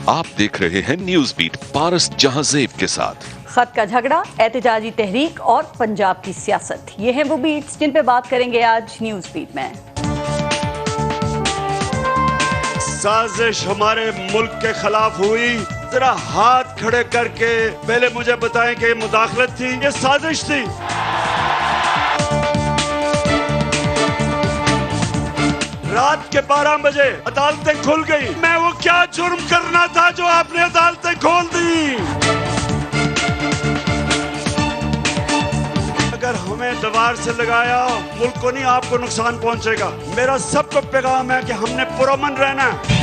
आप देख रहे हैं न्यूज बीट पारस जहांजेब के साथ। खत का झगड़ा, एहतजाजी तहरीक और पंजाब की सियासत, ये हैं वो बीट्स जिन पे बात करेंगे आज न्यूज बीट में। साजिश हमारे मुल्क के खिलाफ हुई, जरा हाथ खड़े करके पहले मुझे बताएं कि मुदाखलत थी, ये साजिश थी। रात के 12 बजे अदालतें खुल गई। मैं वो क्या जुर्म करना था जो आपने अदालतें खोल दी? अगर हमें दीवार से लगाया, मुल्क को नहीं आपको नुकसान पहुंचेगा। मेरा सबको पैगाम है कि हमने पुरअमन रहना है।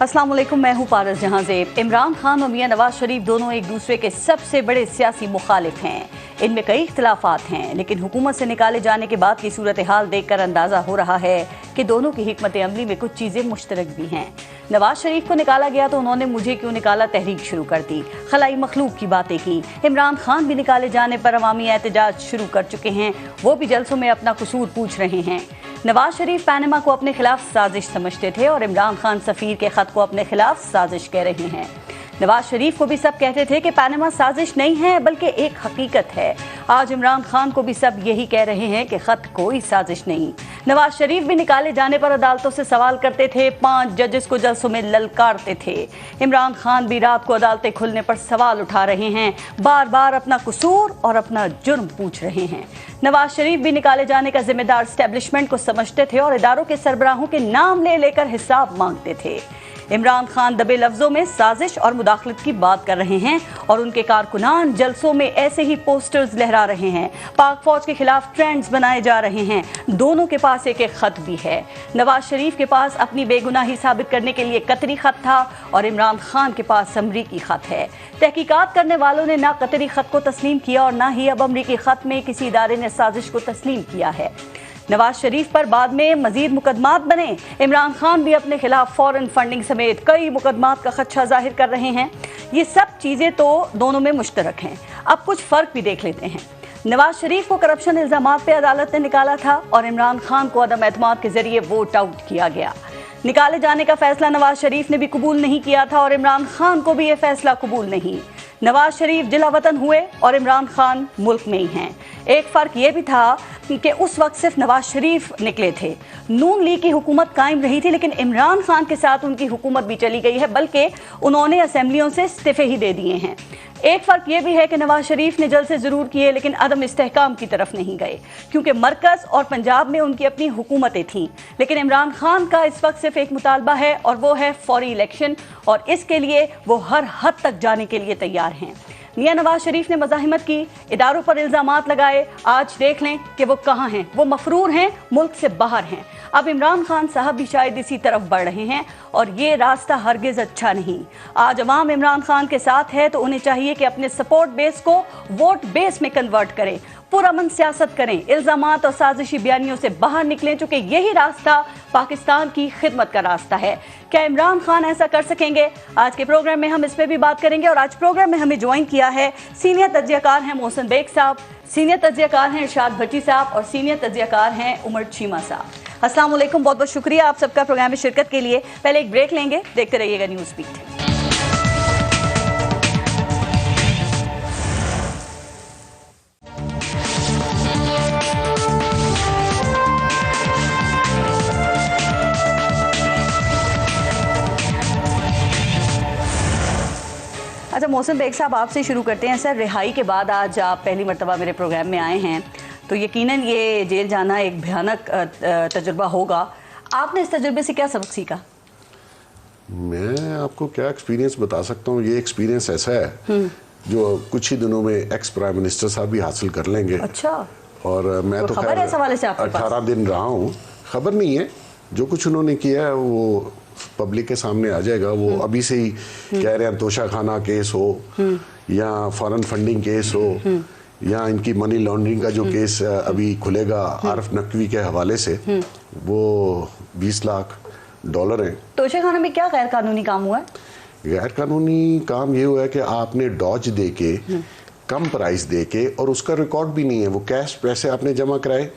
अस्सलाम वालेकुम, मैं हूँ पारस जहांजेब। इमरान खान और मियां नवाज शरीफ दोनों एक दूसरे के सबसे बड़े सियासी मुखालिफ हैं। इनमें कई इख्तलाफात हैं, लेकिन हुकूमत से निकाले जाने के बाद की सूरत हाल देखकर अंदाजा हो रहा है कि दोनों की हिकमत अमली में कुछ चीज़ें मुश्तरक भी हैं। नवाज शरीफ को निकाला गया तो उन्होंने मुझे क्यों निकाला तहरीक शुरू कर दी, खलाई मखलूक की बातें की। इमरान खान भी निकाले जाने पर अवामी एहतजाज शुरू कर चुके हैं, वो भी जलसों में अपना कसूर पूछ रहे हैं। नवाज शरीफ पैनमा को अपने खिलाफ साजिश समझते थे और इमरान खान सफ़ीर के खत को अपने खिलाफ साजिश कह रहे हैं। नवाज शरीफ को भी सब कहते थे कि पैनमा साजिश नहीं है बल्कि एक हकीकत है। आज इमरान खान को भी सब यही कह रहे हैं कि खत कोई साजिश नहीं। नवाज शरीफ भी निकाले जाने पर अदालतों से सवाल करते थे, 5 जजेस को जलसों में ललकारते थे। इमरान खान भी रात को अदालतें खुलने पर सवाल उठा रहे हैं, बार बार अपना कसूर और अपना जुर्म पूछ रहे हैं। नवाज शरीफ भी निकाले जाने का जिम्मेदार एस्टेब्लिशमेंट को समझते थे और इदारों के सरबराहों के नाम ले लेकर हिसाब मांगते थे। इमरान खान दबे लफ्जों में साजिश और मुदाखलत की बात कर रहे हैं और उनके कारकुनान जलसों में ऐसे ही पोस्टर्स लहरा रहे हैं। पाक फौज के खिलाफ ट्रेंड्स बनाए जा रहे हैं। दोनों के पास एक एक खत भी है। नवाज शरीफ के पास अपनी बेगुनाही साबित करने के लिए कतरी खत था और इमरान खान के पास अमरीकी खत है। तहकीकात करने वालों ने ना कतरी खत को तस्लीम किया और ना ही अब अमरीकी खत में किसी इदारे ने साजिश को तस्लीम किया है। नवाज शरीफ पर बाद में मजीद मुकदमात बने। इमरान खान भी अपने खिलाफ फॉरेन फंडिंग समेत कई मुकदमात का खदशा जाहिर कर रहे हैं। ये सब चीज़ें तो दोनों में मुश्तरक हैं। अब कुछ फ़र्क भी देख लेते हैं। नवाज शरीफ को करप्शन इल्ज़ामात पे अदालत ने निकाला था और इमरान खान को अदम एतमाद के जरिए वोट आउट किया गया। निकाले जाने का फैसला नवाज शरीफ ने भी कबूल नहीं किया था और इमरान खान को भी ये फैसला कबूल नहीं। नवाज शरीफ जिला वतन हुए और इमरान खान मुल्क में ही हैं। एक फ़र्क ये भी था कि उस वक्त सिर्फ नवाज शरीफ निकले थे। नून लीग की हुकूमत कायम रही थी, लेकिन इमरान खान के साथ उनकी हुकूमत भी चली गई है, बल्कि उन्होंने असेंबलियों से इस्तीफे ही दे दिए हैं। एक फ़र्क ये भी है कि नवाज शरीफ ने जलसे ज़रूर किए लेकिन अदम इस्तेहकाम की तरफ नहीं गए, क्योंकि मरकज़ और पंजाब में उनकी अपनी हुकूमतें थीं। लेकिन इमरान खान का इस वक्त सिर्फ एक मुतालबा है और वो है फौरी इलेक्शन, और इसके लिए वो हर हद तक जाने के लिए तैयार हैं। मियां नवाज शरीफ ने मज़ाहिमत की, इदारों पर इल्ज़ामात लगाए। आज देख लें कि वो कहाँ हैं। वो मफरूर हैं, मुल्क से बाहर हैं। अब इमरान खान साहब भी शायद इसी तरफ बढ़ रहे हैं और ये रास्ता हरगिज़ अच्छा नहीं। आज अवाम इमरान खान के साथ है तो उन्हें चाहिए कि अपने सपोर्ट बेस को वोट बेस में कन्वर्ट करें, पुरअमन सियासत करें, इल्ज़ामात और साजिशी बयानियों से बाहर निकलें, चूँकि यही रास्ता पाकिस्तान की खिदमत का रास्ता है। क्या इमरान खान ऐसा कर सकेंगे? आज के प्रोग्राम में हम इस पर भी बात करेंगे और आज प्रोग्राम में हमें ज्वाइन किया है सीनियर तज्ज़ियाकार हैं मोहसिन बेग साहब, सीनियर तज्ज़ियाकार हैं इरशाद भट्टी साहब और सीनियर तज्ज़ियाकार हैं उमर चीमा साहब। अस्सलाम वालेकुम, बहुत बहुत शुक्रिया आप सबका प्रोग्राम में शिरकत के लिए। पहले एक ब्रेक लेंगे, देखते रहिएगा न्यूज़ बीट। अच्छा मोहसिन बेग साहब, आपसे शुरू करते हैं। सर, रिहाई के बाद आज आप पहली मरतबा मेरे प्रोग्राम में आए हैं, तो यकीनन ये जेल जाना एक भयानक तजुर्बा होगा। आपने इस तजुर्बे से क्या सबक सीखा? मैं आपको क्या एक्सपीरियंस बता सकता हूँ। ये एक्सपीरियंस ऐसा है जो कुछ ही दिनों में एक्स प्राइम मिनिस्टर साहब भी हासिल कर लेंगे। अच्छा। और मैं तो खबर है इस हवाले से आपके पास? 18 दिन रहा हूँ, खबर नहीं है। जो कुछ उन्होंने किया है वो पब्लिक के सामने आ जाएगा। वो अभी से ही कह रहे हैं तोशाखाना केस हो या फॉरेन फंडिंग केस हो या इनकी मनी लॉन्ड्रिंग का जो केस अभी खुलेगा आरिफ नकवी के हवाले से, वो 20 लाख डॉलर हैं। तोशाखाना में क्या गैर कानूनी काम हुआ है? गैर कानूनी काम ये हुआ है कि आपने डॉज दे के कम प्राइस दे के, और उसका रिकॉर्ड भी नहीं है, वो कैश पैसे आपने जमा कराए,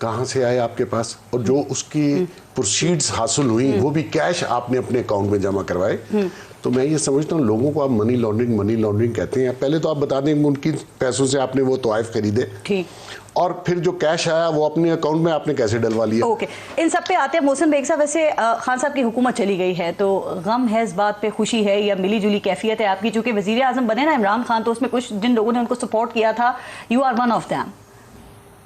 कहाँ से आए आपके पास, और जो उसकी प्रोसीड्स हासिल हुई वो भी कैश आपने अपने अकाउंट में जमा करवाए। तो मैं ये समझता हूँ लोगों को आप मनी लॉन्ड्रिंग कहते हैं। पहले तो आप बता दें उनकी पैसों से आपने वो तोहफ खरीदे, ठीक, और फिर जो कैश आया वो अपने अकाउंट में आपने कैसे डलवा लिया। ओके, इन सब पे आते हैं। मोहसिन बेग साहब, वैसे खान साहब की हुकूमत चली गई है तो गम है इस बात पे, खुशी है या मिली जुली कैफियत है आपकी? चूंकि वजीर आजम बने ना इमरान खान, तो उसमें कुछ जिन लोगों ने उनको सपोर्ट किया था, you are one of them,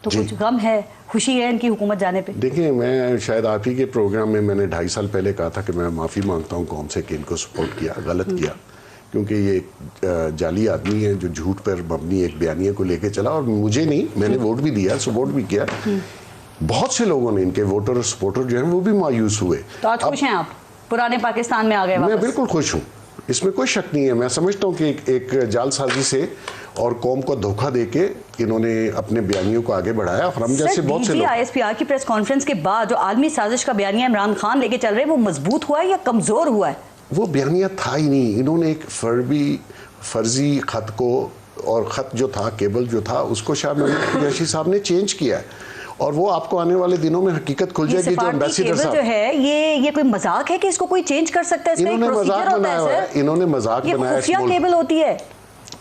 तो कुछ गम है, खुशी है इनकी हुकूमत जाने पे? देखिए, मैं शायद आप ही के प्रोग्राम में मैंने 2.5 साल पहले कहा था कि मैं माफ़ी मांगता हूँ कौम से कि इनको सपोर्ट किया, गलत किया, क्योंकि ये जाली आदमी है जो झूठ पर मबनी एक बयानिया को लेके चला, और मुझे नहीं, मैंने वोट भी दिया, सपोर्ट भी किया। बहुत से लोगों ने, इनके वोटर और सपोर्टर जो हैं वो भी मायूस हुए। तो आज खुश हैं आप, पुराने पाकिस्तान में आ गए? मैं बिल्कुल खुश हूँ, इसमें कोई शक नहीं है। मैं समझता हूँ कि एक जालसाजी से और कौम को धोखा देके इन्होंने अपने बयानियों को आगे बढ़ाया। हम जैसे बहुत से लोग, ISPR की प्रेस कॉन्फ्रेंस के बाद जो आलमी साजिश का बयानिया इमरान खान लेके चल रहे हैं, वो मजबूत हुआ है या कमजोर हुआ है? वो बयानिया था ही नहीं। इन्होंने एक फर्जी खत को, और खत जो था, केबल जो था, उसको शाह महमूद कुरैशी साहब ने चेंज किया है, और वो आपको आने वाले दिनों में हकीकत खुल जाएगी। जो एम्बेसडर साहब जो है, ये कोई मजाक है कि इसको कोई चेंज कर सकता है? इन्होंने मजाक बनाया है, इन्होंने मजाक बनाया है। खुफिया केबल होती है,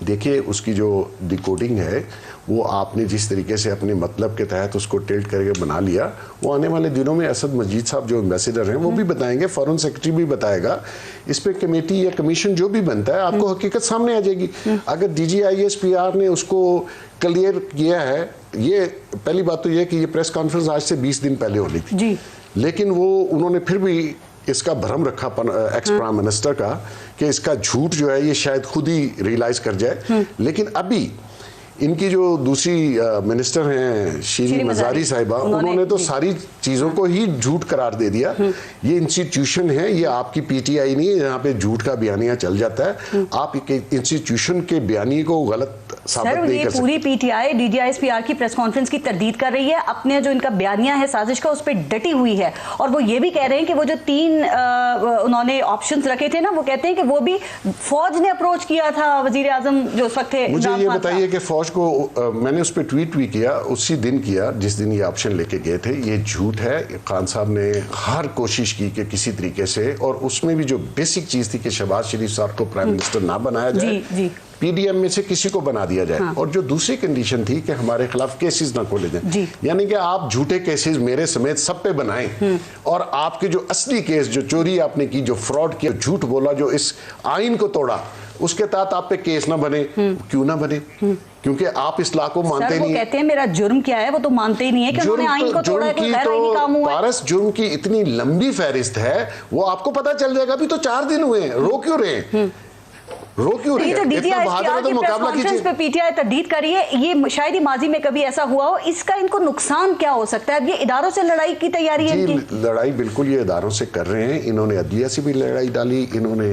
देखिए उसकी जो डिकोडिंग है वो आपने जिस तरीके से अपने मतलब के तहत उसको टिल्ट करके बना लिया, वो आने वाले दिनों में असद मजीद साहब जो एम्बेसडर हैं वो भी बताएंगे, फॉरेन सेक्रेटरी भी बताएगा। इस पे कमेटी या कमीशन जो भी बनता है, आपको हकीकत सामने आ जाएगी। अगर DG ISPR ने उसको क्लियर किया है, ये पहली बात तो ये कि ये प्रेस कॉन्फ्रेंस आज से 20 दिन पहले होनी थी जी, लेकिन वो उन्होंने फिर भी इसका भ्रम रखा एक्स प्राइम मिनिस्टर का कि इसका झूठ जो है ये शायद खुद ही रियलाइज कर जाए। लेकिन अभी इनकी जो दूसरी मिनिस्टर हैं शीरी मजारी साहिबा, उन्होंने तो सारी चीज़ों को ही झूठ करार दे दिया। ये इंस्टीट्यूशन है, ये आपकी PTI नहीं है जहाँ पे झूठ का बयानिया चल जाता है। आप इंस्टीट्यूशन के बयानिए को गलत साबित नहीं कर सकते। पूरी PTI DG ISPR की प्रेस कॉन्फ्रेंस की तरदीद कर रही है, अपने जो इनका बयानिया है साजिश का उस पर डटी हुई है, और वो ये भी कह रहे हैं कि वो जो 3 उन्होंने ऑप्शंस रखे थे ना, वो कहते हैं कि वो भी फौज ने अप्रोच किया था वजीर आजम जो उस वक्त थे। मुझे ये बताइए कि फौज को मैंने उस पर ट्वीट भी किया, उसी दिन किया जिस दिन ये ऑप्शन लेके गए थे। ये झूठ है। खान साहब ने हर कोशिश की कि किसी तरीके से, और उसमें भी जो बेसिक चीज थी कि शहबाज शरीफ साहब को प्राइम मिनिस्टर ना बनाया जाए, PDM में से किसी को बना दिया जाए। हाँ। और जो दूसरी कंडीशन थी कि हमारे खिलाफ केसेस ना खोले जाए, यानी कि आप झूठे केसेस मेरे समेत सब पे बनाएं, और आपके जो असली केस, जो चोरी आपने की, जो फ्रॉड किया, झूठ बोला, जो इस आइन को तोड़ा, उसके तहत आप पे केस ना बने। क्यों ना बने? क्योंकि आप इस ला को मानते नहीं। कहते हैं मेरा जुर्म क्या है, वो तो मानते ही नहीं है कि उन्होंने आइन को तोड़ा है, कोई गैर आईनी काम हुआ है। पारस, जुर्म की इतनी लंबी फहरिस्त है, वो आपको पता चल जाएगा। अभी तो 4 दिन हुए हैं, रो क्यों रहे हैं? ये तो DG ISPR की प्रेस कॉन्फ्रेंस पे PTI तरदीद करी है, ये शायद ही माजी में कभी ऐसा हुआ हो। इसका इनको नुकसान क्या हो सकता है? अब ये इदारों से लड़ाई की तैयारी है इनकी? लड़ाई बिल्कुल ये इदारों से कर रहे हैं। इन्होंने अदलिया से भी लड़ाई डाली, इन्होंने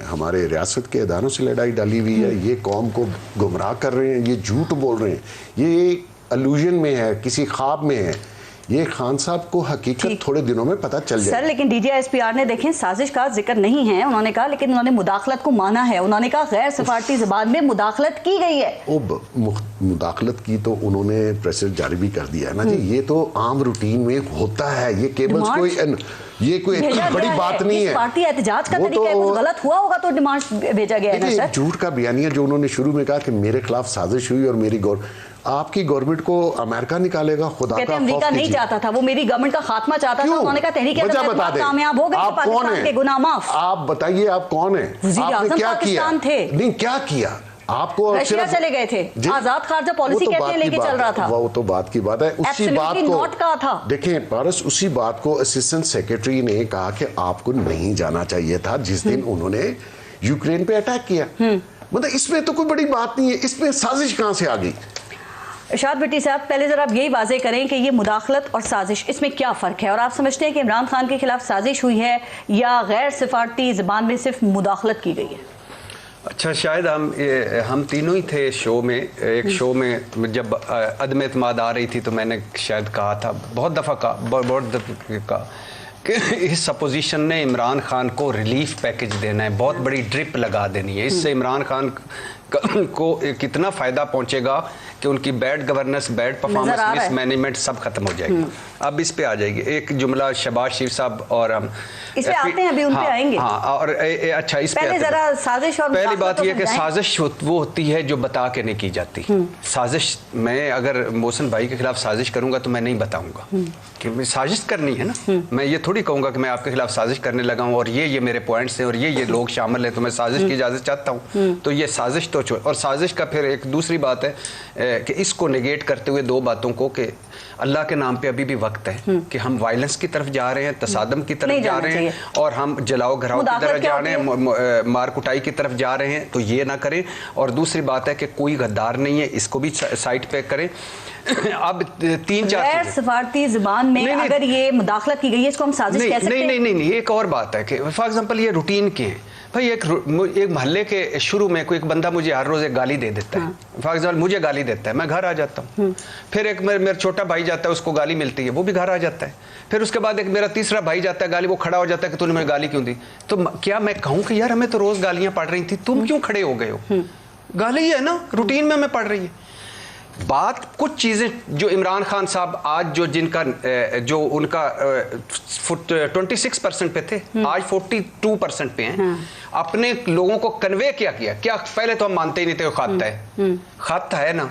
हमारे रियासत के इदारों से लड़ाई डाली हुई है। ये कौम को गुमराह कर रहे हैं, ये झूठ बोल रहे हैं, ये इल्यूजन में है, किसी ख्वाब में है। ये खान साहब को हकीकत थोड़े दिनों में पता चल जाए। सर, लेकिन DG ISPR ने देखें साजिश का जिक्र नहीं है उन्होंने कहा, लेकिन उन्होंने मुदाखलत को माना है। उन्होंने कहा गैर सफारती ज़बान में मुदाखलत की गई है। मुदाखलत की तो उन्होंने प्रेशर जारी भी कर दिया है ना जी। ये तो आम रूटीन में होता है। ये केबल्स ये कोई इतनी बड़ी बात नहीं है। पार्टी एहतजाज का तरीका है, कुछ गलत हुआ होगा तो डिमांड भेजा गया है ना सर। झूठ का बयानिया जो उन्होंने शुरू में कहा कि मेरे खिलाफ साजिश हुई और मेरी आपकी गवर्नमेंट को अमेरिका निकालेगा, खुदा का अमेरिका नहीं चाहता था, वो मेरी गवर्नमेंट का खात्मा चाहता था। उन्होंने कहा तहरीक कामयाब हो गई, आप कौन है? गुनाह माफ। आप बताइए आप कौन है? आपने क्या किया? नहीं, क्या किया आपको? रशिया चले गए थे, आजाद खारजा पॉलिसी कहते लेके चल रहा था। वो तो बात की बात है। उसी बात को नोट कहा था। देखें पारस, उसी बात को असिस्टेंट सेक्रेटरी ने कहा कि आपको नहीं जाना चाहिए था जिस दिन उन्होंने यूक्रेन पे अटैक किया। मतलब इसमें तो कोई बड़ी बात नहीं है, इसमें साजिश कहां से आ गई? इरशाद भट्टी साहब, पहले जरा आप यही वाजे करें कि ये मुदाखलत और साजिश, इसमें क्या फ़र्क है? और आप समझते हैं कि इमरान खान के खिलाफ साजिश हुई है या गैर सिफारती ज़बान में सिर्फ मुदाखलत की गई है? अच्छा, शायद हम तीनों ही थे शो में। एक शो में जब अदम एतमाद आ रही थी तो मैंने शायद कहा था, बहुत दफ़ा कहा कि इस अपोजिशन ने इमरान खान को रिलीफ पैकेज देना है, बहुत बड़ी ड्रिप लगा देनी है, इससे इमरान खान को कितना फायदा पहुंचेगा कि उनकी bad governance, bad performance, mismanagement सब खत्म हो जाएगी। अब इस पे आ जाएगी एक जुमला शहबाज शरीफ साहब और हम इस पे आते हैं, अभी उन पे आएंगे। हाँ, और अच्छा इस पहले जरा साजिश और पहली बात यह कि साजिश वो होती है जो बता के नहीं की जाती। साजिश, मैं अगर मोहसिन भाई के खिलाफ साजिश करूंगा तो मैं नहीं बताऊंगा कि मैं साजिश करनी है ना। मैं ये थोड़ी कहूंगा कि मैं आपके खिलाफ साजिश करने लगा हूं और ये मेरे पॉइंट्स हैं और ये लोग शामिल हैं तो मैं साजिश की इजाजत चाहता हूं। तो ये साजिश तो और साजिश का फिर एक दूसरी बात है कि इसको नेगेट करते हुए दो बातों को कि अल्लाह के नाम पे अभी भी वक्त है कि हम वायलेंस की तरफ जा रहे हैं, तसादम की तरफ जा रहे हैं और हम जलाओ घराओ की तरफ जा रहे हैं, मार कुटाई की तरफ जा रहे हैं, तो ये ना करें। और दूसरी बात है कि कोई गद्दार नहीं है, इसको भी साइड पे करें। अब 3-4 सफारती जुबान में अगर ये मुदाखलत की गई है, इसको हम साजिश कह सकते हैं? नहीं, एक और बात है कि फॉर एग्जांपल ये रूटीन के हैं भाई। एक मोहल्ले के शुरू में कोई एक बंदा मुझे हर रोज एक गाली दे देता है, फॉर एग्जाम्पल मुझे गाली देता है, मैं घर आ जाता हूँ। फिर एक मेरा छोटा भाई जाता है, उसको गाली मिलती है, वो भी घर आ जाता है। फिर उसके बाद एक मेरा तीसरा भाई जाता है, गाली, वो खड़ा हो जाता है कि तूने मुझे गाली क्यों दी। तो क्या मैं कहूँ कि यार हमें तो रोज गालियां पड़ रही थी, तुम क्यों खड़े हो गए हो? गाली है ना, रूटीन में हमें पड़ रही है। बात कुछ चीजें जो इमरान खान साहब आज जो उनका 26% पे थे, आज 42% पे हैं। अपने लोगों को कन्वे क्या किया? क्या पहले तो हम मानते ही नहीं थे खत है, खत है ना,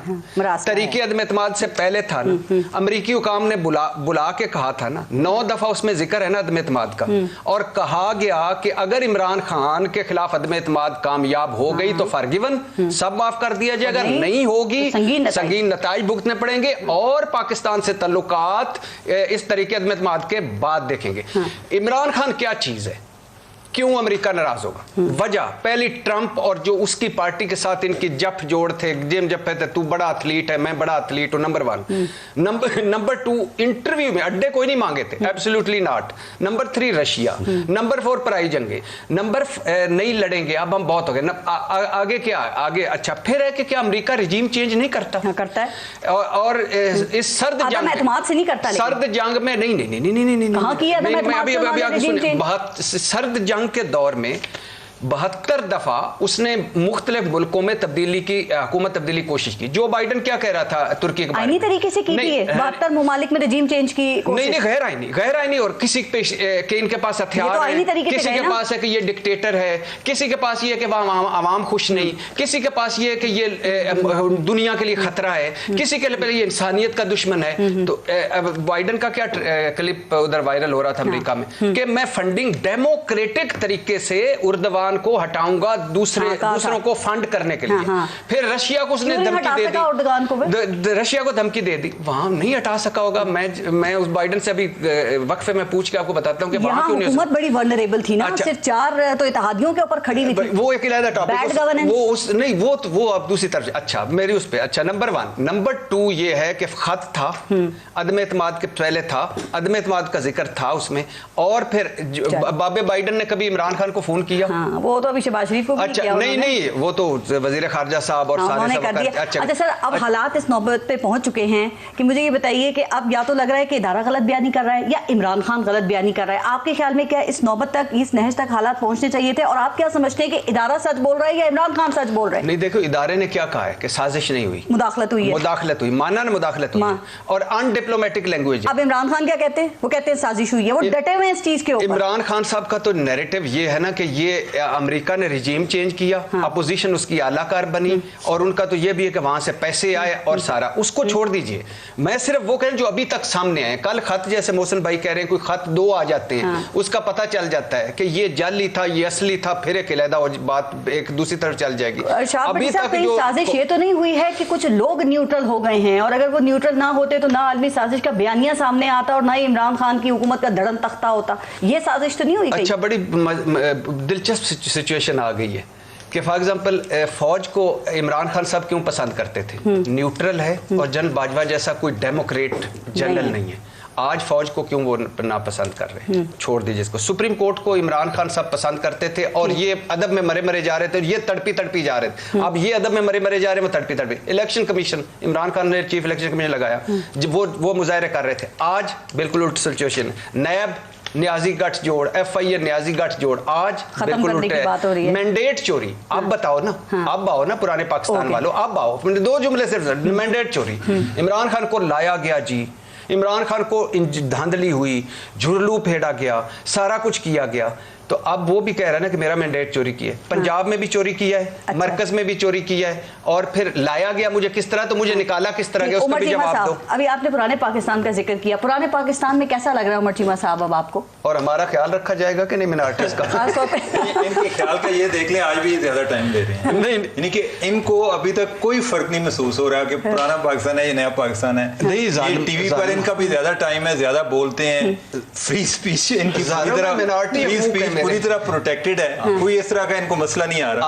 तरीके अदम एतमाद से पहले था ना। अमरीकी हुकाम ने बुला के कहा था ना, 9 दफा उसमें जिक्र है ना अदम एतमाद का, और कहा गया कि अगर इमरान खान के खिलाफ अदम एतमाद कामयाब हो गई तो फॉरगिवन, सब माफ कर दिया जाए, अगर नहीं होगी संगीन नताइज भुगतने पड़ेंगे और पाकिस्तान से तल्लुकात इस तरीके अदम एतमाद के बाद देखेंगे। इमरान खान क्या चीज है? क्यों अमेरिका नाराज होगा? वजह पहली ट्रंप और जो उसकी पार्टी के साथ इनकी जप जोड़ थे, जिम जप थे, तू बड़ा एथलीट है, मैं बड़ा एथलीट हूं, नंबर 1। नंबर 2 इंटरव्यू में अड्डे कोई नहीं मांगे थे, absolutely not. Number 3 Russia. Number 4 पराई जंगे। नंबर नहीं लड़ेंगे, अब हम बहुत हो गए। आगे क्या आगे? अच्छा फिर है कि क्या अमेरिका रिजीम चेंज नहीं करता? करता है। और इस सर्द जंग से नहीं करता, सर्द जंग में नहीं, बहुत सर्द जंग के दौर में 72 दफा उसने मुख्तलिफ मुल्कों में तब्दीली की, हुकूमत तब्दीली कोशिश की। जो बाइडन क्या कह रहा था तुर्की के बारे में? आईनी तरीके से की है 72 ममालिक में रजीम चेंज की कोशिश। नहीं, गैर आईनी। और किसी पे के इनके पास हथियार है, किसी के पास है कि ये डिक्टेटर है, किसी के पास ये कि आवाम खुश नहीं, किसी के पास ये कि ये दुनिया के लिए खतरा है, किसी के लिए ये इंसानियत का दुश्मन है। तो बाइडन का क्या क्लिप उधर वायरल हो रहा था अमेरिका में कि मैं फंडिंग डेमोक्रेटिक तरीके से उर्दवान को हटाऊंगा दूसरों को फंड करने के लिए। फिर रशिया को उसने धमकी दे दी, रशिया को धमकी दे दी, वहां नहीं हटा सका होगा। मैं उस बाइडन से अभी वक्फे में पूछ के आपको बताता हूं कि वहां क्यों नहीं। हुकूमत बड़ी वल्नरेबल थी ना, सिर्फ 4 तो इत्तेहादियों के ऊपर खड़ी हुई थी। वो एक अलग टॉपिक, वो अब दूसरी तरफ। अच्छा मेरी उस पे, अच्छा नंबर 1। नंबर 2 ये है कि खत था, अदम एतमाद के पहले था, अदम एतमाद का जिक्र था उसमें। और फिर बाबे बाइडन ने कभी इमरान खान को फोन किया? वो तो अभी शहबाज शरीफ को अच्छा नहीं, वो तो वजीर खारजा साहब और सारे कर दिया। अच्छा सर, अब हालात इस नौबत पे पहुंच चुके हैं कि मुझे ये बताइए कि अब या तो लग रहा है कि इदारा गलत बयानी कर रहा है या इमरान खान गलत बयानी कर रहा है। आपके ख्याल में क्या इस नौबत तक, इस नहज तक हालात पहुंचने चाहिए थे? और आप क्या समझते हैं कि इदारा सच बोल रहा है या इमरान खान सच बोल रहे हैं? नहीं देखो, इदारे ने क्या कहा है कि साजिश नहीं हुई, मुदाखलत हुई है। मुदाखलत हुई, माना ना मुदाखलत हुई और अनडिप्लोमेटिक लैंग्वेज। अब इमरान खान क्या कहते हैं? वो कहते हैं साजिश हुई है, वो डटे हुए इस चीज के ऊपर। इमरान खान साहब का तो नैरेटिव ये है ना कि ये अमेरिका ने रिजीम चेंज किया, अपोजिशन उसकी आलाकार बनी, और उनका तो ये भी है कि वहां से पैसे आए और सारा, उसको छोड़ दीजिए। मैं सिर्फ वो कह रहा हूं जो अभी तक सामने आए। कल खत, जैसे मोहसिन भाई कह रहे हैं, कोई खत 2 आ जाते हैं, उसका पता चल जाता है कि ये जाली था, ये असली था, फिर एक अलग बात एक दूसरी तरफ चल जाएगी। अभी तक जो साजिश ये तो नहीं हुई है कि कुछ लोग न्यूट्रल हो गए हैं, और अगर वो न्यूट्रल ना होते तो ना आलमी साजिश का बयानिया सामने आता और ना ही इमरान खान की हुकूमत का धड़न तख्ता होता। ये साजिश तो नहीं हुई। अच्छा, बड़ी दिलचस्प सिचुएशन आ गई है कि फॉर एग्जाम्पल फौज को इमरान खान साहब क्यों पसंद करते थे? न्यूट्रल है और जनरल बाजवा जैसा कोई डेमोक्रेट जनरल नहीं है। आज फौज को क्यों वो नापसंद कर रहे हैं? छोड़ दीजिए इसको। सुप्रीम कोर्ट को इमरान खान साहब पसंद करते थे और ये अदब में मरे जा रहे थे, ये तड़पी जा रहे थे। अब ये अदब में मरे जा रहे हैं, वो तड़पी। इलेक्शन कमीशन, इमरान खान ने चीफ इलेक्शन कमीशन लगाया, वो मुजाहरे कर रहे थे। आज बिल्कुल उल्टी सिचुएशन। नैब न्याजी गठजोड़, FIR न्याजी गठजोड़, आज बिल्कुल उल्टा है। मैंडेट चोरी, आप बताओ ना, आप आओ ना पुराने पाकिस्तान वालों, आप आओ, 2 जुमले सिर्फ, मैंडेट चोरी, इमरान खान को लाया गया जी, इमरान खान को धांधली हुई, झुरलू फेड़ा गया, सारा कुछ किया गया, तो अब वो भी कह रहा है ना कि मेरा मैंडेट चोरी किया है। पंजाब में भी चोरी किया है, अच्छा। मरकज में भी चोरी किया है, और फिर लाया गया मुझे किस तरह, तो मुझे निकाला किस तरह गया, उसका भी जवाब दो। अभी आपने पुराने पाकिस्तान का जिक्र किया, पुराने पाकिस्तान में कैसा लग रहा है उमर चीमा साहब अब आपको? और हमारा ख्याल रखा जाएगा कि नहीं मिनॉरिटीज का? इनके ख्याल का ये देख लें, आज भी ज्यादा टाइम ले रहे हैं। नहीं, यानी कि इनको अभी तक कोई फर्क नहीं महसूस हो रहा कि पुराना पाकिस्तान है, ये नया पाकिस्तान है। नहीं, टीवी पर इनका भी ज्यादा टाइम है, ज्यादा बोलते हैं, फ्री स्पीच इनकी पूरी तरह प्रोटेक्टेड है, कोई इस तरह का इनको मसला नहीं आ रहा।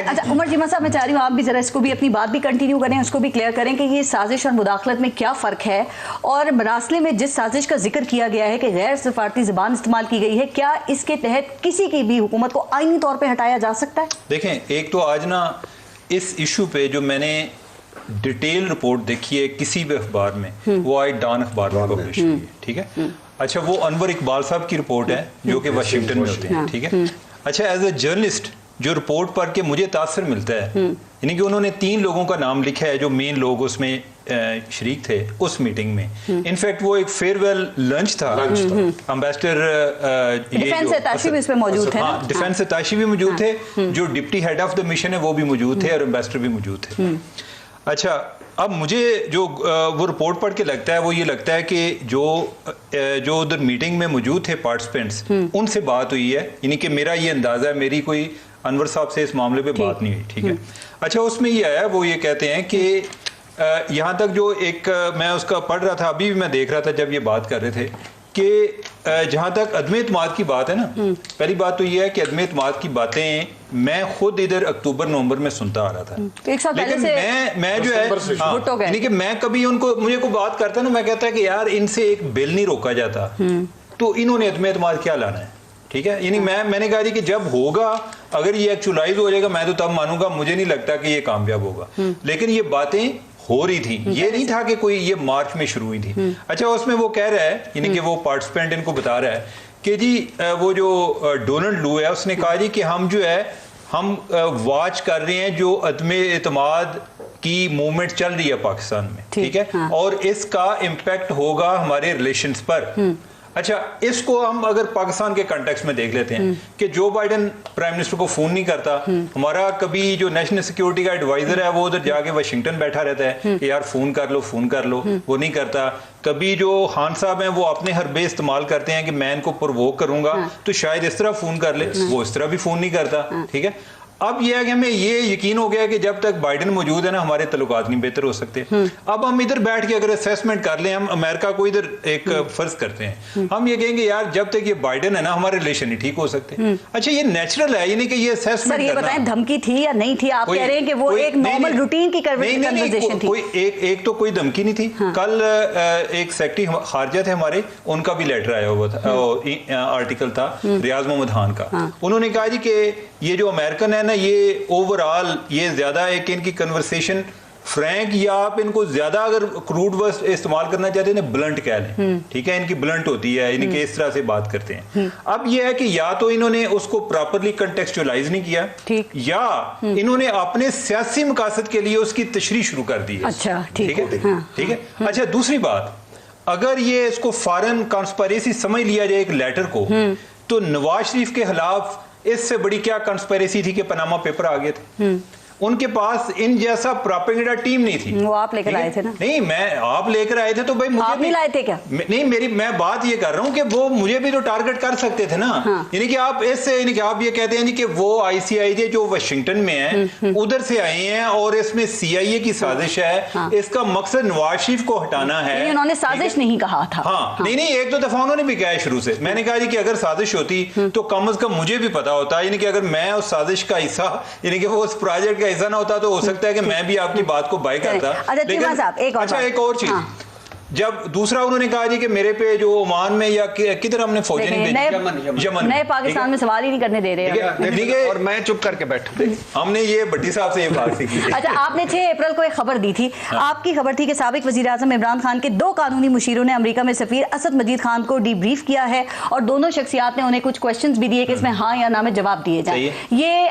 अच्छा उमर चीमा साहब, मैं चाह रही हूँ आप भी जरा इसको भी अपनी बात भी कंटिन्यू करें, उसको भी क्लियर करें कि ये साजिश और मुदाखलत में क्या फर्क है, और मरासले में जिस साजिश का जिक्र किया गया है कि गैर सफारती ज़बान इस्तेमाल की गई है, क्या इसके तहत किसी की भी हुकूमत को आईनी तौर पर हटाया जा सकता है? देखें, एक तो आज ना इस इशू पे जो मैंने डिटेल रिपोर्ट देखी है किसी भी अखबार में, वो आज डॉन अखबार में पब्लिश की है, ठीक है। अच्छा, वो अनवर इकबाल साहब की रिपोर्ट है जो कि वाशिंगटन में होते हैं, ठीक है। अच्छा, एज ए जर्नलिस्ट जो रिपोर्ट पढ़ के मुझे तासर मिलता है, यानी कि उन्होंने 3 लोगों का नाम लिखा है जो मेन लोग उसमें शरीक थे उस मीटिंग में। इनफैक्ट वो एक फेयरवेल लंच था, एम्बेसडर डिफेंस अटैशी भी इसमें मौजूद थे, डिफेंस अटैशी भी मौजूद थे, जो deputy head of the mission है वो भी मौजूद थे, और एम्बेसडर भी मौजूद थे। अच्छा, अब मुझे जो वो रिपोर्ट पढ़ के लगता है वो ये लगता है कि जो उधर मीटिंग में मौजूद थे पार्टिसिपेंट्स, उनसे बात हुई है, यानी कि मेरा ये अंदाजा है, मेरी कोई अनवर साहब से इस मामले पे बात नहीं हुई, ठीक है। अच्छा, उसमें ये आया, वो ये कहते हैं कि यहाँ तक जो एक मैं उसका पढ़ रहा था, अभी भी मैं देख रहा था जब ये बात कर रहे थे कि जहाँ तक अदम एतमाद की बात है ना, पहली बात तो ये है कि अदम एतमाद की बातें मैं खुद इधर अक्टूबर नवंबर में सुनता आ रहा था, लेकिन मैं जो है, यानी कि मैं कभी उनको, मुझे कोई बात करता ना, मैं कहता है कि यार इनसे एक बिल नहीं रोका जाता, तो इन्होंने अदम एतमाद क्या लाना है, ठीक है। यानी मैंने कहा जी कि जब होगा, अगर ये एक्चुअलाइज हो जाएगा, मैं तो तब मानूंगा, मुझे नहीं लगता कि ये कामयाब होगा, लेकिन ये बातें हो रही थी, ये नहीं था कि कोई ये मार्च में शुरू हुई थी। अच्छा, उसमें वो कह रहा है, यानी कि वो पार्टिसिपेंट इनको बता रहा है कि जी वो जो डोनाल्ड लू है, उसने कहा जी कि हम जो है हम वॉच कर रहे हैं जो अदम एतमाद की मूवमेंट चल रही है पाकिस्तान में, ठीक है, और इसका इम्पैक्ट होगा हमारे रिलेशंस पर। अच्छा, इसको हम अगर पाकिस्तान के कॉन्टेक्स्ट में देख लेते हैं कि जो बाइडेन प्राइम मिनिस्टर को फोन नहीं करता, हमारा कभी जो नेशनल सिक्योरिटी का एडवाइजर है वो उधर जाके वाशिंगटन बैठा रहता है कि यार फोन कर लो, वो नहीं करता। कभी जो खान साहब हैं वो अपने हरबे इस्तेमाल करते हैं कि मैं इनको प्रोवोक करूंगा तो शायद इस तरह फोन कर ले, वो इस तरह भी फोन नहीं करता, ठीक है। अब यह है कि हमें ये यकीन हो गया कि जब तक बाइडेन मौजूद है ना, हमारे तल्लुकात नहीं बेहतर हो सकते। अब हम इधर बैठ के अगर असेसमेंट कर लें, हम अमेरिका को इधर एक फर्ज करते हैं, हम ये कहेंगे यार जब तक ये बाइडेन है ना, हमारे रिलेशन नहीं ठीक हो सकते। अच्छा, ये नेचुरल है, यानी कि ये असेसमेंट करना। बताएं, धमकी थी या नहीं थी? आप कह रहे हैं कि वो एक नॉर्मल रूटीन की कन्वर्सेशन थी। कोई एक तो कोई धमकी नहीं थी। कल एक सेक्रेटरी खारजा थे हमारे, उनका भी लेटर आया हुआ था, आर्टिकल था रियाज मोहम्मद खान का। उन्होंने कहा जी कि ये जो अमेरिकन है ना, ये ओवरऑल ये ज्यादा है कि इनकी कन्वर्सेशन फ्रैंक, या आप इनको ज्यादा अगर क्रूड वर्ड इस्तेमाल करना चाहते हैं, ब्लंट कह लें, ठीक है, इनकी ब्लंट होती है, इनके इस तरह से बात करते हैं। अब ये है कि या तो इन्होंने उसको प्रॉपरली कंटेक्चुअलाइज नहीं किया, या इन्होंने अपने सियासी मकासद के लिए उसकी तशरीह शुरू कर दी है। अच्छा, ठीक है, ठीक है। अच्छा, दूसरी बात, अगर ये इसको फॉरेन कॉन्स्पिरेसी समझ लिया जाए एक लेटर को, तो नवाज शरीफ के खिलाफ इससे बड़ी क्या कंस्पिरेसी थी कि पनामा पेपर आ गए थे। उनके पास इन जैसा प्रोपेगेंडा टीम नहीं थी। वो आप लेकर आए थे ना? नहीं, मैं आप लेकर आए थे तो भाई मुझे आप नहीं लाए थे क्या? नहीं, मैं बात ये कर रहा हूँ कि वो मुझे भी तो टारगेट कर सकते थे ना। यानी कि आप इससे, यानी कि आप ये कहते हैं कि वो ICIJ जो वाशिंगटन में है उधर से आए हैं और इसमें CIA की साजिश है, इसका मकसद नवाज शरीफ को हटाना है। उन्होंने साजिश नहीं कहा था। नहीं, एक दो दफा उन्होंने भी कहा है शुरू से। मैंने कहा कि अगर साजिश होती तो कम अज कम मुझे भी पता होता, यानी कि अगर मैं उस साजिश का हिस्सा, यानी कि वो उस प्रोजेक्ट का हिस्सा ना होता तो हो सकता है कि मैं भी आपकी बात को बाय करता। लेकिन अच्छा, एक और चीज, जब दूसरा उन्होंने कहा जी कि मेरे पे जो ओमान में या किधर हमने फौजी नहीं भेजी, यमन नए पाकिस्तान में सवाल ही नहीं करने दे रहे ठीक है, और मैं चुप करके बैठा। हमने ये भट्टी साहब से ये बात सीखी। अच्छा, आपने 6 अप्रैल को एक खबर दी थी, आपकी खबर थी कि साबिक वजीर आजम इमरान खान के 2 कानूनी मुशीरों ने अमेरिका में सफीर असद मजीद खान को डीब्रीफ किया है और दोनों शख्सियात ने उन्हें कुछ क्वेश्चंस भी दिए कि इसमें हाँ या ना में जवाब दिए जाए। ये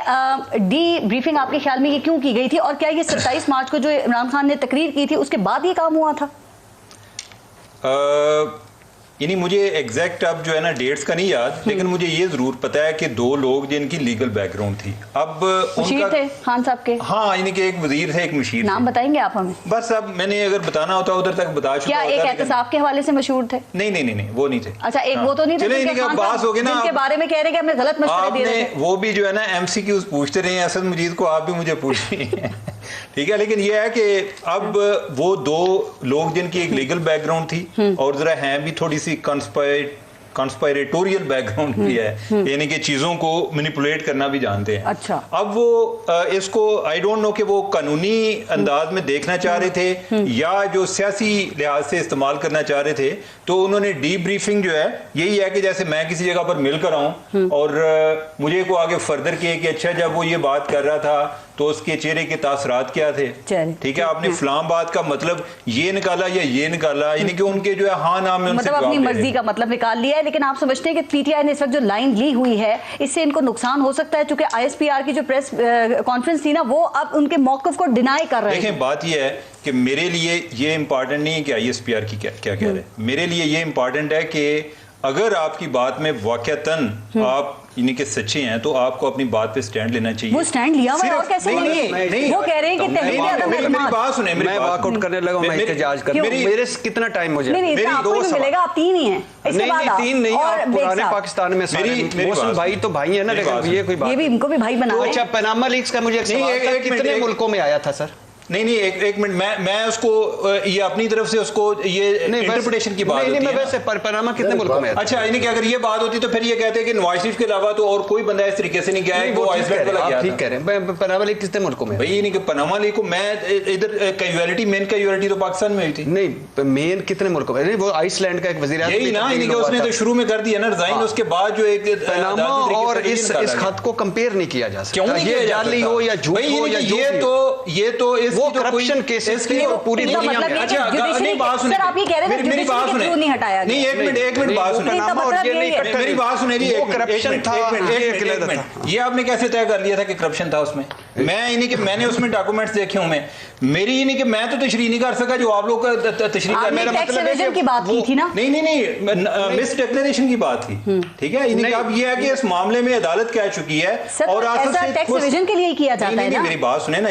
डी ब्रीफिंग आपके ख्याल में ये क्यों की गई थी और क्या ये 27 मार्च को जो इमरान खान ने तकरीर की थी उसके बाद ये काम हुआ था? यानी मुझे एग्जैक्ट अब जो है ना डेट्स का नहीं याद, लेकिन मुझे ये जरूर पता है कि 2 लोग जिनकी लीगल बैकग्राउंड थी। अब मुशीर थे खान साहब के? हाँ, यानी कि एक वजीर थे, एक मुशीर। नाम बताएंगे आप हमें? बस अब मैंने अगर बताना होता उधर तक बता चुका। क्या एक एहतसाब के हवाले से मशहूर थे? नहीं, वो नहीं थे। अच्छा, एक वो तो नहीं थे जिनके बारे में कह रहे कि हमें गलत मशवरे दे रहे थे। वो भी जो है ना MCQs पूछते रहे असद मजीद को, आप भी मुझे पूछिए। ठीक है, लेकिन ये है कि अब वो 2 लोग जिनकी एक लीगल बैकग्राउंड थी और जरा हैं भी थोड़ी सी कंस्पायरेटोरियल बैकग्राउंड भी है, यानी कि चीजों को मैनिपुलेट करना भी जानते हैं। अच्छा। अब वो इसको आई डोंट नो कि वो कानूनी अंदाज में देखना चाह रहे थे या जो सियासी लिहाज से इस्तेमाल करना चाह रहे थे, तो उन्होंने डी ब्रीफिंग जो है यही है कि जैसे मैं किसी जगह पर मिलकर आऊं और मुझे को आगे फर्दर किए कि अच्छा जब वो ये बात कर रहा था तो उसके चेहरे के तासरात क्या थे, ठीक है, आपने फलां बात का मतलब ये निकाला या ये निकाला, यानी कि उनके जो है हाँ नाम में मतलब अपनी मर्जी का मतलब निकाल लिया है। लेकिन आप समझते हैं कि पीटीआई ने इस वक्त जो लाइन ली हुई है इससे इनको नुकसान हो सकता है, क्योंकि ISPR की जो प्रेस कॉन्फ्रेंस थी ना वो अब उनके मौक़िफ़ को डिनाई कर रहे हैं। देखें, बात ये है कि मेरे लिए ये इंपॉर्टेंट नहीं है कि ISPR की क्या कह रहे हैं, मेरे लिए ये इंपॉर्टेंट है कि अगर आपकी बात में वाकयातन आप यानी कि सच्चे हैं तो आपको अपनी बात पे स्टैंड लेना चाहिए। वो स्टैंड लिया हुआ है और कैसे नहीं, वो कह रहे हैं कि मेरी बात सुने, मैं वॉकआउट करने लगा, मैं एहतजाज कर, मेरे कितना टाइम मुझे मेरी 2 मिलेगा, आप 3 ही हैं। नहीं 3 नहीं, आप पुराने पाकिस्तान में मौसम भाई तो भाई है ना, लेकिन ये कोई बात, ये भी इनको भी भाई बना। अच्छा, पनामा लीक्स का मुझे कितने मुल्कों में आया था सर? नहीं एक मिनट, मैं उसको ये अपनी तरफ से उसको ये इंटरप्रिटेशन की बात नहीं, मैं वैसे पनामा कितने मुल्कों में। अच्छा, यानी कि अगर ये बात होती तो फिर ये कहते हैं कि नवाज शरीफ के अलावा तो और कोई बंदा इस तरीके से नहीं गया है, वो आइसलैंड वाला गया। ठीक कह रहे हैं, पनामा लीग कितने मुल्कों में? भाई नहीं कि पनामा लीग को मैं इधर कैजुअलिटी, मेन कैजुअलिटी तो पाकिस्तान में हुई थी। नहीं, मेन कितने मुल्कों में? वो आइसलैंड का एक वजीर आज़म यही ना, यानी कि उसने तो शुरू में कर दिया ना रिजाइन, उसके बाद जो एक पनामा और इस खत को कंपेयर नहीं किया जा सकता। क्यों ये जाली हो या झूठ हो या ये तो वो करप्शन इसकी पूरी दुनिया में। अच्छा, नहीं बात सुनिए, आप ये कह रहे थे मेरी बात सुनिए, नहीं हटाया गया। नहीं एक मिनट बात सुनिए, मेरी बात सुनिए जी, करप्शन था, ये आपने कैसे तय कर लिया था कि करप्शन था उसमें? मैं यानी कि मैंने उसमें डॉक्यूमेंट्स देखे हूं, मेरी यानी कि मैं तो तशरीह नहीं कर सका जो आप लोग का तशरीह कर, मेरा मतलब है की बात की थी ना। नहीं मिस डिक्लेरेशन की बात थी, ठीक है। यानी कि अब ये है कि इस मामले में अदालत कह चुकी है और टैक्स एवेजन के लिए किया जाता है ना। मेरी बात सुने ना,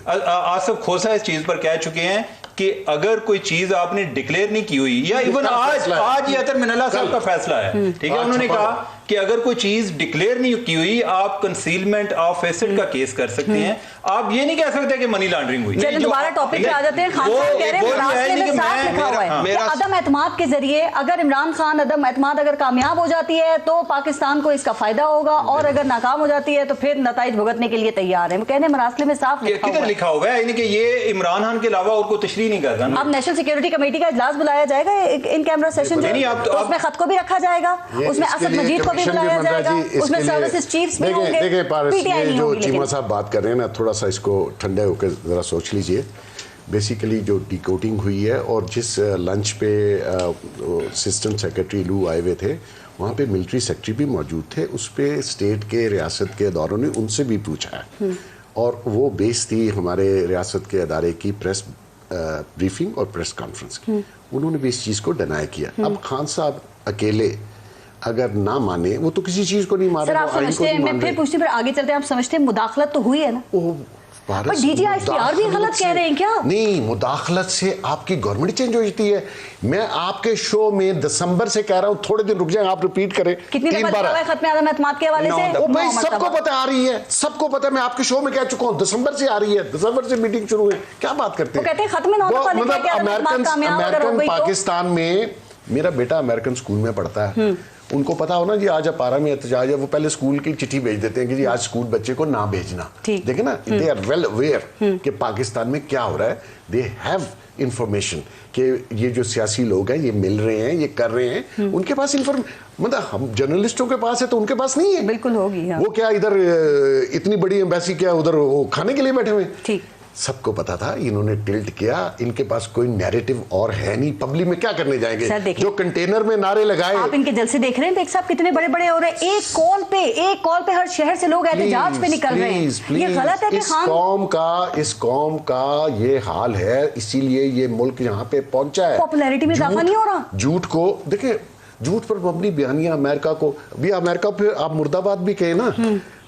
आसिफ खोसा इस चीज पर कह चुके हैं कि अगर कोई चीज आपने डिक्लेयर नहीं की हुई, या इवन आज ये अतर मिनल्ला साहब का फैसला है, ठीक है, उन्होंने कहा कि अगर कोई चीज डिक्लेयर नहीं की हुई आप कंसीलमेंट ऑफ एसेट का केस कर सकते हैं। आप ये नहीं कह सकते कि मनी लॉन्ड्रिंग हुई। चलिए दोबारा टॉपिक पे आ जाते हैं। खान साहब कह रहे हैं रास्ते में साफ लिखा हुआ है कि अदम एतमाद के जरिए अगर इमरान खान अदम एतमाद अगर कामयाब हो जाती है तो पाकिस्तान को इसका फायदा होगा और अगर नाकाम हो जाती है तो फिर नताइज भुगतने के लिए तैयार है। वो कहने मरासले में साफ लिखा हुआ है, यानी कि ये इमरान खान के अलावा और कोई तशरीह नहीं कर रहा। अब नेशनल सिक्योरिटी कमेटी का इजलास बुलाया जाएगा इन कैमरा सेशन, उसमें खत को भी रखा जाएगा, उसमें असद मजीद को भी बुलाया जाएगा, उसमें सर्विसेज चीफ्स भी होंगे। देखिए पारस, ये जो चीमा साहब बात कर रहे हैं ना, थोड़ा सा इसको ठंडे होकर जरा सोच लीजिए। बेसिकली जो डिकोडिंग हुई है और जिस लंच पे असिस्टेंट सेक्रेटरी लू आए हुए थे वहाँ पे मिलिट्री सेक्रेटरी भी मौजूद थे, उस पर स्टेट के रियासत के अदारों ने उनसे भी पूछा है और वो बेस थी हमारे रियासत के अदारे की प्रेस ब्रीफिंग और प्रेस कॉन्फ्रेंस की। उन्होंने भी इस चीज़ को डिनाई किया। अब खान साहब अकेले अगर ना माने, वो तो किसी चीज को नहीं माने। सर आप समझते हैं, मैं फिर पूछती हूँ, आगे चलते हैं, आप समझते हैं मुदाखलत तो हुई है ना? पर DGISPR भी गलत कह रहे हैं क्या? नहीं, मुदाखलत से आपकी गवर्नमेंट चेंज हो जाती है। मैं आपके शो में दिसंबर से कह रहा हूँ, थोड़े दिन रुक जाए, आप रिपीट करें। कितनी बार खत्म आदम एतमाद के हवाले से? ओ भाई सबको पता आ रही है, सबको पता है। मैं आपके शो में कह चुका हूँ, दिसंबर से आ रही है, दिसंबर से मीटिंग शुरू है। क्या बात करते हैं? मतलब अमेरिकन पाकिस्तान में, मेरा बेटा अमेरिकन स्कूल में पढ़ता है, उनको पता हो ना जी आज पारा में एहतजाज है, वो पहले स्कूल की चिट्ठी भेज देते हैं कि जी आज स्कूल बच्चे को ना भेजना। देखे ना, दे आर वेल अवेयर कि पाकिस्तान में क्या हो रहा है, दे हैव इंफॉर्मेशन कि ये जो सियासी लोग हैं ये मिल रहे हैं, ये कर रहे हैं, उनके पास मतलब हम जर्नलिस्टों के पास है तो उनके पास नहीं है। बिल्कुल होगी। वो क्या इधर इतनी बड़ी एम्बेसी क्या उधर वो खाने के लिए बैठे हुए? ठीक, सबको पता था, इन्होंने टिल्ट किया, इनके पास कोई नैरेटिव और है नहीं, पब्लिक में क्या करने जाएंगे? जो कंटेनर में नारे लगाए। आप इनके जलसे देख रहे हैं बेग साहब कितने बड़े बड़े हो रहे हैं, एक कॉल पे हर शहर से लोग एहतजाज पे निकल रहे हैं। ये गलत है कि इस कौम का ये हाल है, इसीलिए ये मुल्क यहाँ पे पहुंचा है। पॉपुलैरिटी में इजाफा नहीं हो रहा। झूठ को देखिए, झूठ पर मबनी बयानियां अमेरिका को भी, अमेरिका फिर आप मुर्दाबाद भी कहे ना,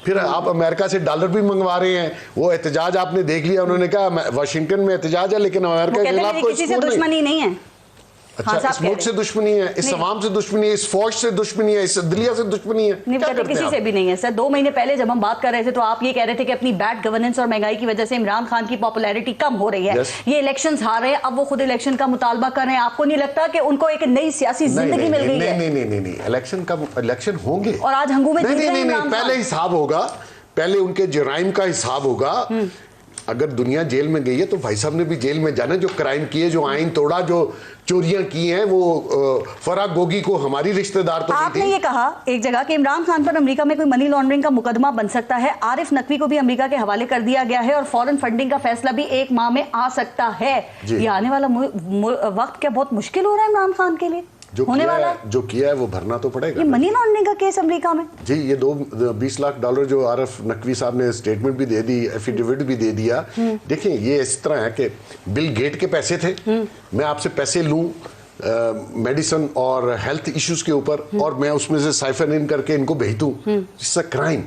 फिर आप अमेरिका से डॉलर भी मंगवा रहे हैं। वो एहतजाज आपने देख लिया, उन्होंने कहा वाशिंगटन में एहतजाज है लेकिन अमेरिका के खिलाफ कोई किसी से दुश्मनी नहीं है। अच्छा, इस मुल्क से दुश्मनी है, इस अवाम से दुश्मनी है, इस फौज से दुश्मनी है, इस दिलिया से दुश्मनी है, क्या करते किसी से भी नहीं है सर। 2 महीने पहले जब हम बात कर रहे थे तो आप ये कह रहे थे कि अपनी बैड गवर्नेंस और महंगाई की वजह से इमरान खान की पॉपुलैरिटी कम हो रही है। ये इलेक्शंस हार रहे हैं, अब वो खुद इलेक्शन का मुतालबा कर रहे हैं। आपको नहीं लगता कि उनको एक नई सियासी जिंदगी मिल गई है? नहीं, इलेक्शन होंगे और आज हंगू में पहले हिसाब होगा, पहले उनके जराइम का हिसाब होगा। अगर दुनिया जेल में गई है तो भाई साहब ने भी जेल में जाना, जो क्राइम किए, जो आइन तोड़ा, जो चोरियां की हैं। वो फराह गोगी को हमारी रिश्तेदार तो आपने ये कहा एक जगह कि इमरान खान पर अमेरिका में कोई मनी लॉन्ड्रिंग का मुकदमा बन सकता है। आरिफ नकवी को भी अमेरिका के हवाले कर दिया गया है और फॉरेन फंडिंग का फैसला भी 1 माह में आ सकता है। ये आने वाला वक्त क्या बहुत मुश्किल हो रहा है इमरान खान के लिए? जो किया है वो भरना तो पड़ेगा। ये मनी लॉन्ड्रिंग का केस अमेरिका में जी, ये 20 लाख डॉलर जो आरिफ नकवी साहब ने स्टेटमेंट भी दे दी, एफिडेविट भी दे दिया। देखिए ये इस तरह है कि बिल गेट के पैसे थे, मैं आपसे पैसे लूं मेडिसिन और हेल्थ इश्यूज के ऊपर और मैं उसमें से साइफन इन करके इनको भेज दूं, इट्स अ क्राइम।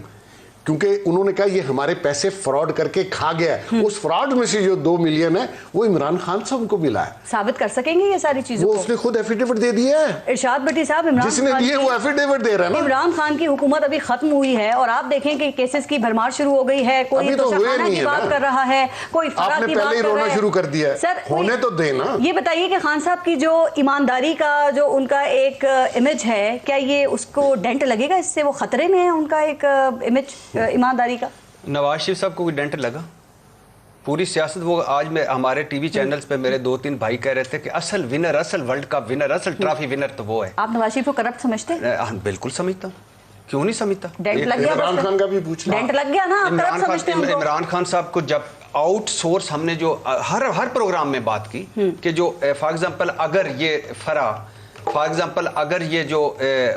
क्योंकि उन्होंने कहा ये हमारे पैसे फ्रॉड करके खा गया है। उस फ्रॉड में से जो 2 मिलियन है वो इमरान खान साहब को मिला है। साबित कर सकेंगे ये सारी चीजें? वो उसने खुद एफिडेविट दे दिया है। इरशाद भट्टी साहब, इमरान जिसने दिए वो एफिडेविट दे रहा है ना। इमरान खान की हुकूमत अभी खत्म हुई है और आप देखें कि केसेस की भरमार शुरू हो गई है। कोई तो की बात कर रहा है, कोई फराह की बात रोना शुरू कर दिया है। सर होने तो देना। ये बताइए कि खान साहब की जो ईमानदारी का जो उनका एक इमेज है, क्या ये उसको डेंट लगेगा? इससे वो खतरे में है उनका एक इमेज ईमानदारी का? नवाज शरीफ साहब को कोई डेंट लगा? पूरी सियासत वो आज में हमारे टीवी चैनल्स पे मेरे 2-3 भाई कह रहे थे कि असल विनर, असल वर्ल्ड कप विनर, असल ट्रॉफी विनर तो वो है। आप नवाज शरीफ को करप्ट समझते हैं? बिल्कुल समझता हूँ, क्यों नहीं समझता। डेंट लग गया, इमरान खान का भी पूछना। डेंट लग गया ना। इमरान खान साहब को जब आउटसोर्स, हमने जो हर प्रोग्राम में बात की कि जो फॉर एग्जाम्पल अगर ये जो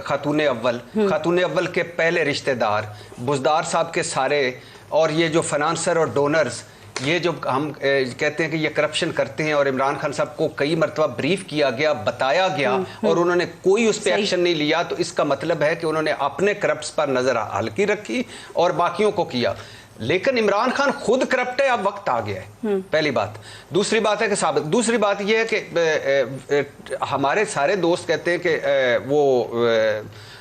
खातून अव्वल के पहले रिश्तेदार बुजदार साहब के सारे और ये जो फाइनेंसर और डोनर्स, ये जो हम कहते हैं कि ये करप्शन करते हैं और इमरान खान साहब को कई मरतबा ब्रीफ किया गया, बताया गया और उन्होंने कोई उस पर एक्शन नहीं लिया, तो इसका मतलब है कि उन्होंने अपने करप्ट्स पर नजर हल्की रखी और बाकियों को किया। लेकिन इमरान खान खुद करप्ट है, अब वक्त आ गया है, पहली बात। दूसरी बात है कि साबित, दूसरी बात यह है कि हमारे सारे दोस्त कहते हैं कि वो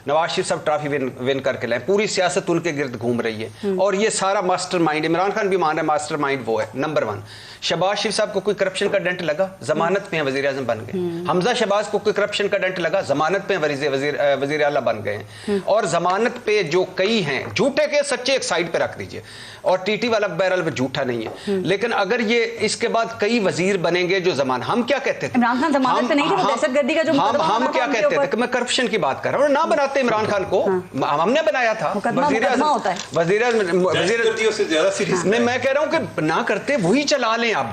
नवाज शरीफ साहब ट्रॉफी विन करके लाए, पूरी सियासत उनके गिर्द घूम रही है और ये सारा मास्टरमाइंड, इमरान खान भी मान रहा है मास्टरमाइंड वो है, नंबर 1। शहबाज शरीफ साहब को कोई करप्शन का डेंट लगा? जमानत पे वजीर आजम बन गए। हमजा शहबाज को कोई करप्शन का डेंट लगा? जमानत पे वजीर आला बन गए। और जमानत पे जो कई हैं, झूठे के सच्चे एक साइड पे रख दीजिए, और टीटी वाला बहरहाल झूठा नहीं है, लेकिन अगर ये इसके बाद कई वजीर बनेंगे जो जमान, हम क्या कहते थे? इमरान खान जमानत पे नहीं थे, दहशतगर्दी का जो हम क्या कहते थे कि मैं करप्शन की बात कर रहा हूँ, ना बनाते इमरान खान को, हमने बनाया था वजीर मैं कह रहा हूँ कि ना करते, वही चला लें। अब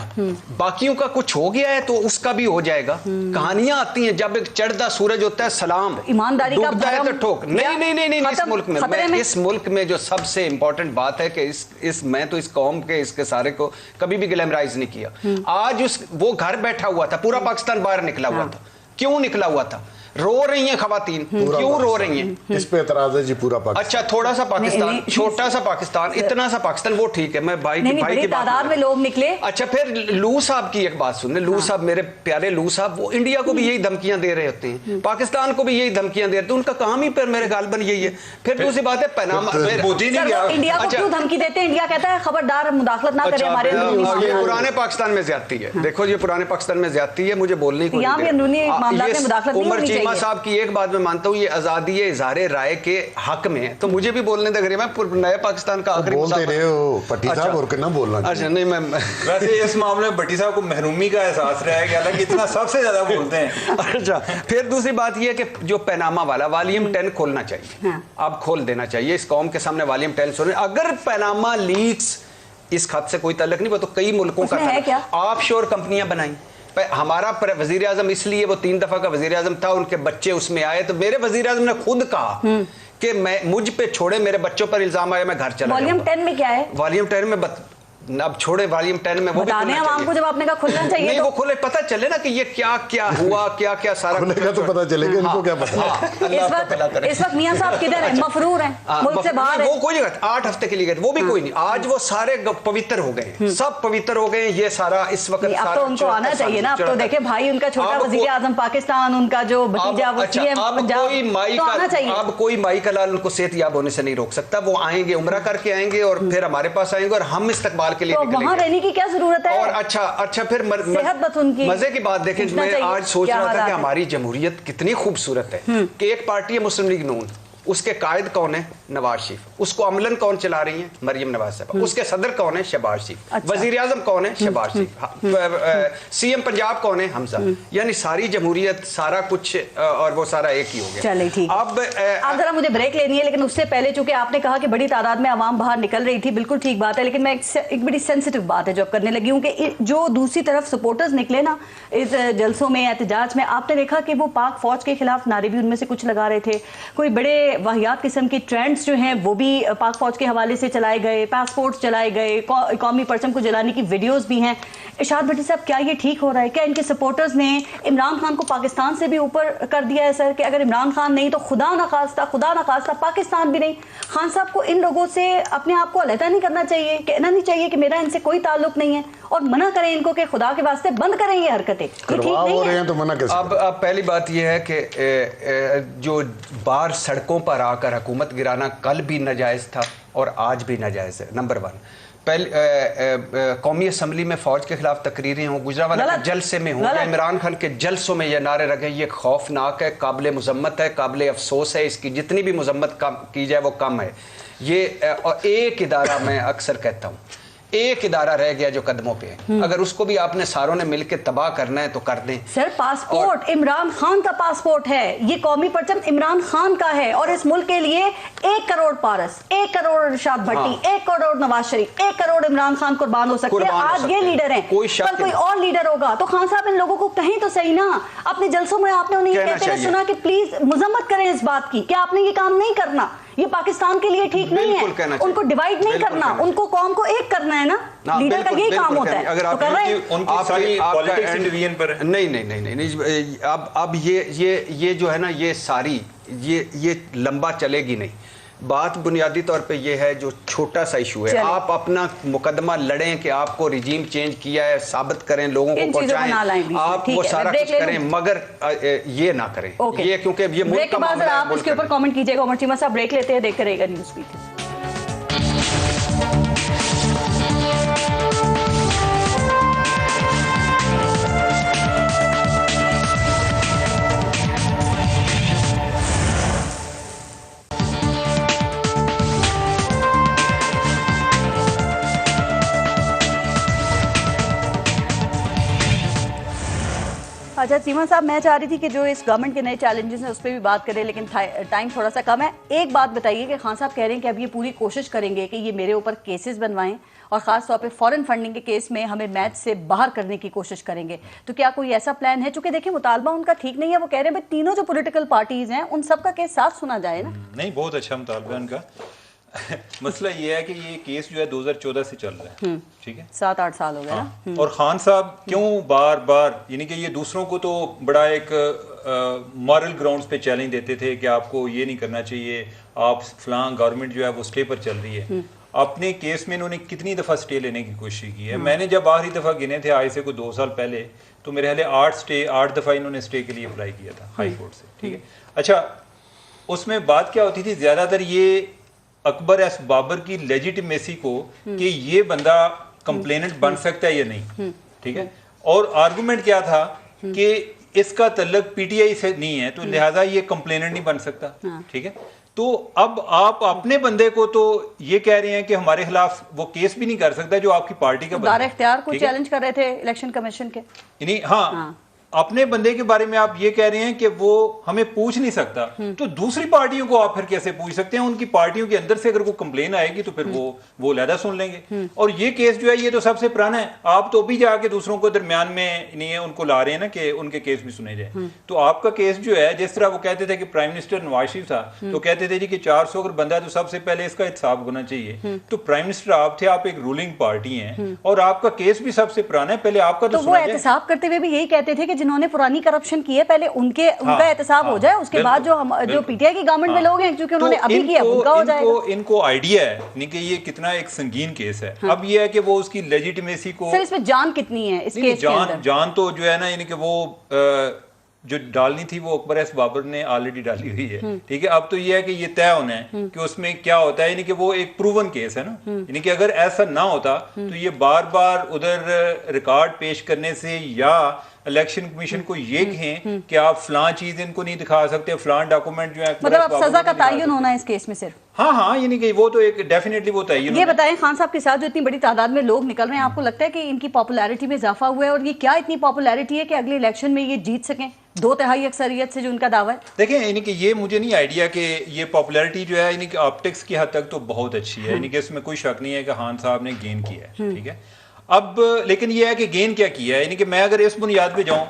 बाकियों का कुछ हो गया है तो उसका भी हो जाएगा। कहानियां आती हैं, जब एक चढ़ता सूरज होता है सलाम, ईमानदारी का है तो ठोक। नहीं, इस मुल्क में जो सबसे इंपॉर्टेंट बात है कि मैं तो इस कौम के, इसके सारे को कभी भी ग्लैमराइज नहीं किया। आज वो घर बैठा हुआ था, पूरा पाकिस्तान बाहर निकला हुआ था। क्यों निकला हुआ था? रो रही हैं खवातीन, क्यों रो रही हैं? इस पे एतराज है जी पूरा पाकिस्तान। अच्छा, थोड़ा सा पाकिस्तान, छोटा सा पाकिस्तान, इतना सा पाकिस्तान, वो ठीक है, मैं भाई की तादाद में लोग निकले। अच्छा, फिर लू साहब की एक बात सुनने, लू साहब, मेरे प्यारे लू साहब, वो इंडिया को भी यही धमकियां दे रहे होते हैं, पाकिस्तान को भी यही धमकियां दे रहे थे, उनका काम ही पर मेरे गालबन यही है। फिर दूसरी बात है पनामा, मोदी ने इंडिया को क्यों धमकी देते हैं? इंडिया कहता है खबरदार मुदाखलत ना करें हमारे। ये पुराने पाकिस्तान में ज्यादती है, देखो ये पुराने पाकिस्तान में ज्यादती है, मुझे बोलने को उमर चीज चीमा साहब की एक बात मैं मानता हूँ, ये आजादी इजहार राय के हक में है, तो मुझे भी बोलने दे। मैं नए पाकिस्तान का आखिरी बोलते रहे हो भट्टी साहब, और कितना बोलना। अच्छा नहीं, मैं वैसे इस मामले में भट्टी साहब को महरूमी का एहसास रहा है कि हालांकि इतना सबसे ज्यादा बोलते हैं। अच्छा, फिर दूसरी बात यह है कि जो पैनामा वाला वॉल्यूम 10 खोलना चाहिए, अब खोल देना चाहिए इस कौम के सामने वॉल्यूम 10 सुने। अगर पैनामा लीक्स इस खत से कोई ताल्लुक नहीं, वो तो कई मुल्कों का है, ऑफशोर कंपनियां बनाई। हमारा वजीर आजम इसलिए वो 3 दफा का वजीर आजम था, उनके बच्चे उसमें आए, तो मेरे वजीर आजम ने खुद कहा कि मैं मुझ पे छोड़े, मेरे बच्चों पर इल्जाम आया, मैं घर चला। वॉल्यूम 10 में क्या है? वॉल्यूम 10 में अब छोड़े वॉल्यूम 10 में वो बताने आपको, जब आपने कहा खुलना चाहिए नहीं, वो खुले पता चले ना कि ये क्या क्या हुआ, क्या क्या सारा खुलेगा तो पता चलेगा। इनको क्या पता। इस वक्त मियां साहब किधर हैं? मफरूर हैं, मुल्क से बाहर हैं। वो कोई जगह 8 हफ्ते के लिए गए, वो भी कोई नहीं। आज वो सारे पवित्र हो गए, सब पवित्र हो गए। ये सारा इस वक्त अब तो उनको आना चाहिए ना। अब तो देखे भाई, उनका छोटा वजीर आजम पाकिस्तान, उनका जो भतीजा वो सीएम पंजाब, तो आना चाहिए। अब कोई माई का लाल उनको सेहत याब होने से नहीं रोक सकता। वो आएंगे, उम्रा करके आएंगे और फिर हमारे पास आएंगे और हम इस्तेकबाल के लिए निकलेंगे। की क्या जरूरत है? और अच्छा फिर मजे की बात देखें, मैं आज सोच रहा था कि हमारी जमहूरियत कितनी खूबसूरत है कि एक पार्टी है मुस्लिम लीग नून, उसके कायद कौन है? नवाज शरीफ। उसको अमलन कौन चला रही है? मरियम नवाज साहब। उसके सदर कौन है? शहबाज शरीफ। अच्छा। वजीर आजम कौन है? शहबाज शरीफ। सीएम पंजाब कौन है? हमजा। यानी सारी जमहूरियत, सारा कुछ, और वो सारा एक ही हो गया। चलिए ठीक। अब जरा मुझे ब्रेक लेनी है, लेकिन उससे पहले चूंकि आपने कहा कि बड़ी तादाद में आवाम बाहर निकल रही थी, बिल्कुल ठीक बात है, लेकिन मैं एक बड़ी सेंसिटिव बात है जो करने लगी हूँ कि जो दूसरी तरफ सपोर्टर्स निकले ना इस जलसों में, एहतजाज में, आपने देखा कि वो पाक फौज के खिलाफ नारे भी उनमें से कुछ लगा रहे थे। कोई बड़े वाहियात किस्म की ट्रेंड्स जो हैं वो भी पाक फौज के हवाले से चलाए गए, पासपोर्ट्स चलाए गए, कौमी परचम को जलाने की वीडियोस भी हैं। इरशाद भट्टी साहब, क्या ये ठीक हो रहा है? क्या इनके सपोर्टर्स ने इमरान खान को पाकिस्तान से भी ऊपर कर दिया है सर, कि अगर इमरान खान नहीं तो खुदा ना खास्ता पाकिस्तान भी नहीं? खान साहब को इन लोगों से अपने आप को अलहदा नहीं करना चाहिए, कहना नहीं चाहिए कि मेरा इनसे कोई ताल्लुक नहीं है, और मना करें इनको कि खुदा के वास्ते बंद करें ये हरकतें? ये ठीक नहीं है तो मना कैसे? अब पहली बात ये है कि जो बाहर सड़कों पर आकर हुकूमत गिराना कल भी नाजायज था और आज भी नाजायज है। नंबर 1। पहले कौमी असम्बली में फौज के खिलाफ तकरीरें हों, गुजरावाला के जलसे में हों, इमरान खान के जलसों में ये नारे रखें, ये खौफनाक है, काबिल मुजम्मत है, काबिल अफसोस है। इसकी जितनी भी मुजम्मत की जाए वो कम है। ये एक इदारा, मैं अक्सर कहता हूँ, एक इदारा रह गया जो कदमों पे है, अगर उसको भी आपने सारों ने मिलकर तबाह करना है तो कर दें। सर पासपोर्ट इमरान खान का पासपोर्ट है, ये कौमी परचम इमरान खान का है, और इस मुल्क के लिए 1 करोड़ पारस, 1 करोड़ इरशाद भट्टी, 1 करोड़ नवाज शरीफ, 1 करोड़ इमरान खान कुर्बान हो सकते हैं। आज ये लीडर हैं, कल कोई और लीडर होगा, तो खान साहब इन लोगों को कहीं तो सही ना। अपने जलसों में आपने उन्हें कहते हुए सुना कि प्लीज मुजम्मत करें इस बात की कि आपने ये काम नहीं करना, ये पाकिस्तान के लिए ठीक नहीं है। उनको डिवाइड नहीं करना, उनको कौम को एक करना है ना। लीडर का यही काम होता है। अगर आप नहीं, अब ये जो है ना, ये सारी ये लंबा चलेगी नहीं। बात बुनियादी तौर पे ये है, जो छोटा सा इशू है, आप अपना मुकदमा लड़ें कि आपको रिजीम चेंज किया है, साबित करें, लोगों को पहुंचाएं, आप वो सारा कुछ करें, मगर ये ना करें। ये क्योंकि ये मुल्क का मामला है। आप इसके ऊपर कमेंट कीजिएगा। उमर चीमा साहब ब्रेक लेते हैं, देखते रहेगा न्यूज़ बीट। अच्छा चीमा साहब, मैं चाह रही थी कि जो इस गवर्नमेंट के नए चैलेंजेस हैं उस पर भी बात करें, लेकिन टाइम थोड़ा सा कम है। एक बात बताइए कि खान साहब कह रहे हैं कि अब ये पूरी कोशिश करेंगे कि ये मेरे ऊपर केसेस बनवाएं, और ख़ास तौर पे फॉरेन फंडिंग के केस में हमें मैच से बाहर करने की कोशिश करेंगे। तो क्या कोई ऐसा प्लान है? चूंकि देखिए मुतालबा उनका ठीक नहीं है, वो कह रहे हैं भाई तीनों जो पॉलिटिकल पार्टीज हैं उन सबका केस साथ सुना जाए ना। नहीं, बहुत अच्छा मुतालबा है उनका। मसला ये है कि ये केस जो है 2014 से चल रहा है, ठीक है, 7-8 साल हो गए ना। और खान साहब क्यों बार बार, यानी कि ये दूसरों को तो बड़ा एक मॉरल ग्राउंड्स पे चैलेंज देते थे कि आपको ये नहीं करना चाहिए, आप फलां गवर्नमेंट जो है वो स्टे पर चल रही है। अपने केस में इन्होंने कितनी दफ़ा स्टे लेने की कोशिश की है। मैंने जब आखिरी दफ़ा गिने थे आज से कोई 2 साल पहले, तो मेरे ख्याल 8 दफ़ा इन्होंने स्टे के लिए अप्लाई किया था हाई कोर्ट से, ठीक है। अच्छा, उसमें बात क्या होती थी, ज़्यादातर ये अकबर एस बाबर की लेजिटिमेसी को कि ये बंदा कंप्लेनेंट बन सकता है या नहीं, ठीक है। और आर्गुमेंट क्या था कि इसका तल्लक पीटीआई से नहीं है, तो लिहाजा ये कंप्लेनेंट नहीं बन सकता। ठीक है, तो अब आप अपने बंदे को तो ये कह रहे हैं कि हमारे खिलाफ वो केस भी नहीं कर सकता जो आपकी पार्टी का बंदा है। इख्तियार को चैलेंज कर रहे थे इलेक्शन कमीशन के, यानी हाँ, अपने बंदे के बारे में आप ये कह रहे हैं कि वो हमें पूछ नहीं सकता, तो दूसरी पार्टियों को आप फिर कैसे पूछ सकते हैं? उनकी पार्टियों के अंदर से अगर कोई कंप्लेन आएगी तो फिर वो लहदा सुन लेंगे। और ये केस जो है ये तो सबसे पुराना है, आप तो भी जाके दूसरों को दरमियान में नहीं है उनको ला रहे हैं ना कि उनके केस भी सुने जाए। तो आपका केस जो है, जिस तरह वो कहते थे कि प्राइम मिनिस्टर नवाज शरीफ था तो कहते थे जी कि 400 अगर बंदा है तो सबसे पहले इसका हिसाब होना चाहिए। तो प्राइम मिनिस्टर आप थे, आप एक रूलिंग पार्टी हैं और आपका केस भी सबसे पुराना है, पहले आपका तो वो एहतसाब करते हुए भी यही कहते थे कि जिन्होंने पुरानी करप्शन की है पहले उनका एहतसाब हो जाए, उसके बाद जो पीटीआई की गवर्नमेंट में लोग हैं क्योंकि उन्होंने अभी किया उनका हो जाएगा। इनको आइडिया है नहीं कि ये कितना एक संगीन केस है। अब ये है कि वो उसकी लेजिटिमेसी को, सर इसमें जान कितनी है इस केस के अंदर? जान तो जो है ना, यानी कि वो जो डालनी थी वो अकबर एस बाबर ने ऑलरेडी डाली हुई है। ठीक है, अब तो ये है कि ये तय होना है कि उसमें क्या होता है, यानी कि वो एक प्रूवन केस है ना, यानी कि अगर ऐसा ना होता तो ये बार बार उधर रिकॉर्ड पेश करने से या इलेक्शन कमीशन को ये कहें कि आप फलां चीज इनको नहीं दिखा सकते, फलां डॉक्यूमेंट जो है, मतलब अब सजा का तयन होना है इस केस में सिर्फ? हाँ, यानी कि वो तो एक डेफिनेटली वो तयन। ये बताएं खान साहब के साथ जो इतनी बड़ी तादाद में लोग निकल रहे हैं, आपको लगता है कि इनकी पॉपुलैरिटी में इजाफा हुआ है? और ये क्या इतनी पॉपुलैरिटी है कि अगले इलेक्शन में ये जीत सकें 2/3 अक्सरियत से जो उनका दावा है? देखिए, यानी कि ये मुझे नहीं आइडिया कि ये पॉपुलैरिटी जो है यानी कि ऑप्टिक्स की हद तक तो बहुत अच्छी है, यानी कि इसमें कोई शक नहीं है कि खान साहब ने गेन किया है। ठीक है, अब लेकिन ये है कि गेन क्या किया है, यानी कि मैं अगर इस बुनियाद पे जाऊं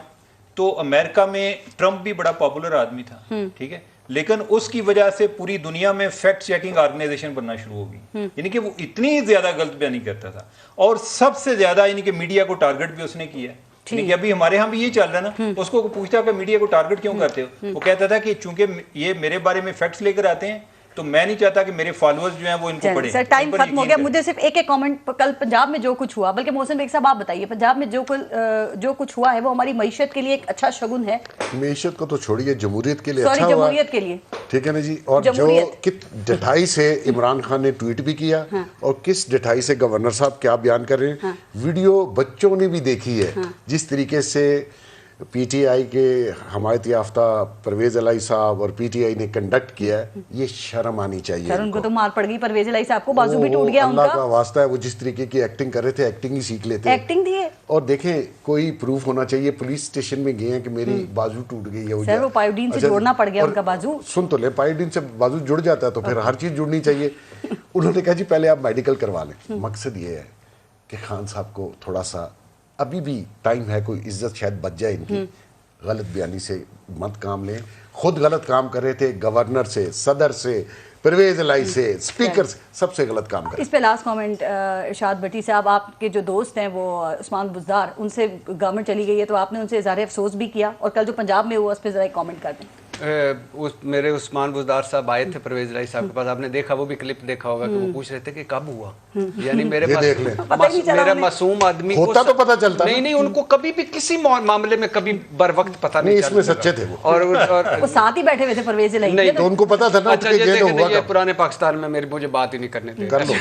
तो अमेरिका में ट्रंप भी बड़ा पॉपुलर आदमी था। ठीक है, लेकिन उसकी वजह से पूरी दुनिया में फैक्ट चेकिंग ऑर्गेनाइजेशन बनना शुरू हो गई, यानी कि वो इतनी ज्यादा गलत बयानी करता था और सबसे ज्यादा यानी कि मीडिया को टारगेट भी उसने किया। यानी कि अभी हमारे यहाँ भी ये चल रहा है ना, उसको पूछता कि मीडिया को टारगेट क्यों करते हो, वो कहता था कि चूंकि ये मेरे बारे में फैक्ट्स लेकर आते हैं तो मैं नहीं चाहता कि मेरे फॉलोअर्स जो हैं वो इनको पढ़ें। सर टाइम खत्म हो गया, मुझे सिर्फ एक कमेंट, कल पंजाब में जो कुछ हुआ, बल्कि मोहसिन बेग साहब आप बताइए, पंजाब में जो कुछ हुआ है वो हमारी मईशत के लिए एक अच्छा शगुन है? मईशत को तो छोड़िए, जमहूरियत के लिए अच्छा हुआ। जमहूरियत के लिए ठीक है ना जी। और जो किस ढिठाई से इमरान खान ने ट्वीट भी किया और किस ढिठाई से गवर्नर साहब क्या बयान कर रहे हैं, वीडियो बच्चों ने भी देखी है। जिस तरीके से पीटीआई के हमायत याफ्ता परवेज अलाई साहब और पीटीआई ने कंडक्ट किया है, ये शर्म आनी चाहिए। सर उनको तो मार पड़ गई, परवेज अलाई साहब को बाजू भी टूट गया उनका। अल्लाह का वास्ता है, वो जिस तरीके की एक्टिंग कर रहे थे एक्टिंग ही सीख लेते, एक्टिंग थी। और देखें कोई प्रूफ होना चाहिए, पुलिस स्टेशन में गए हैं कि मेरी बाजू टूट गई है। सर वो पायोडीन से जोड़ना पड़ गया उनका बाजू। सुन तो ले, पायोडीन से बाजू जुड़ जाता है तो फिर हर चीज जुड़नी चाहिए। उन्होंने कहा जी पहले आप मेडिकल करवा लें। मकसद ये है कि खान साहब को थोड़ा सा अभी भी टाइम है, कोई इज्जत शायद बच जाए इनकी। गलत बयानी से मत काम लें, खुद गलत काम कर रहे थे, गवर्नर से, सदर से, परवेज अलाई से, स्पीकर से, सबसे गलत काम कर। इस पे लास्ट कमेंट इरशाद भट्टी साहब, आपके जो दोस्त हैं वो उस्मान बुज़दार, उनसे गवर्नमेंट चली गई है तो आपने उनसे इज़हार अफसोस भी किया, और कल जो पंजाब में हुआ उस पर जरा कमेंट कर दें। मेरे उस्मान बुज़दार साहब आए थे परवेज अलाई साहब के पास, आपने देखा, वो भी क्लिप देखा होगा कि वो पूछ रहे थे कि कब हुआ, यानी मेरे पास मेरा मासूम आदमी होता तो पता चलता नहीं, उनको कभी भी किसी मामले में कभी बर वक्त पता नहीं, इसमें सच्चे थे वो, और वो साथ ही बैठे हुए थे परवेज अलाई, नहीं तो उनको पता था ना। अच्छा ये पुराने पाकिस्तान में मुझे बात ही नहीं करने थे। कर लो।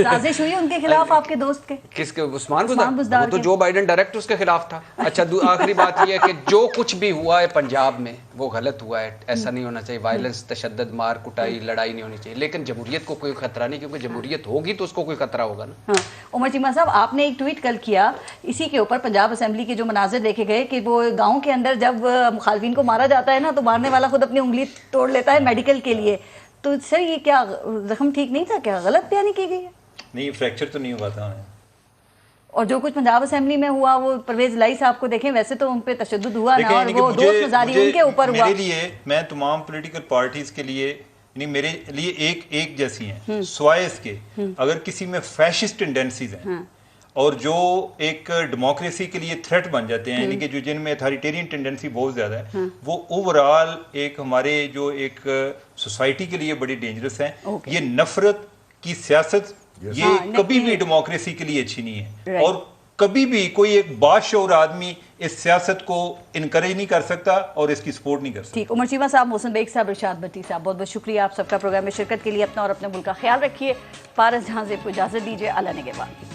साजिश हुई उनके खिलाफ आपके दोस्त के? किसके? उस्मान बुज़दार, तो जो बाइडेन डायरेक्ट उसके खिलाफ था। अच्छा आखिरी बात ये है कि जो कुछ भी हुआ है पंजाब में वो गलत हुआ है, ऐसा नहीं होना चाहिए। वायलेंस, तशद्दुद, मार कुटाई, लड़ाई नहीं होनी चाहिए, लेकिन जमहूरियत को कोई खतरा नहीं, क्योंकि जमहूरियत होगी तो उसको कोई खतरा होगा ना। हाँ। उमर चीमा साहब, आपने एक ट्वीट कल किया इसी के ऊपर, पंजाब असेंबली के जो मनाजिर देखे गए कि वो गाँव के अंदर जब मुखालफिन को मारा जाता है ना तो मारने वाला खुद अपनी उंगली तोड़ लेता है मेडिकल के लिए। तो सर ये क्या जख्म ठीक नहीं था, क्या गलत बयानी की गई है? नहीं, फ्रैक्चर तो नहीं हुआ था। और जो कुछ पंजाब असेंबली में हुआ वो परवेज अलाई साहब को देखें, वैसे तो उन पे तशद्दुद हुआ ना, और वो दोस्त नजारी उनके ऊपर हुआ। मेरे लिए, मैं तमाम पॉलिटिकल पार्टीज के लिए, यानी मेरे लिए एक जैसी हैं, स्वाय इसके अगर किसी में फैशिस्ट टेंडेंसीज हैं और जो एक डेमोक्रेसी के लिए थ्रेट बन जाते हैं, यानी कि जो जिनमें अथॉरिटेरियन टेंडेंसी बहुत ज्यादा है, वो ओवरऑल एक हमारे जो एक सोसाइटी के लिए बड़ी डेंजरस है। ये नफरत की सियासत ये कभी भी डेमोक्रेसी के लिए अच्छी नहीं है, और कभी भी कोई एक बाशऊर आदमी इस सियासत को इनकरेज नहीं कर सकता और इसकी सपोर्ट नहीं कर सकता। ठीक, उमर चीमा साहब, मोहसिन बेग साहब, इरशाद भट्टी साहब, बहुत बहुत शुक्रिया आप सबका प्रोग्राम में शिरकत के लिए। अपना और अपने मुल्क का ख्याल रखिए। पारस जहां से इजाजत दीजिए। अल्लाह निगहबान।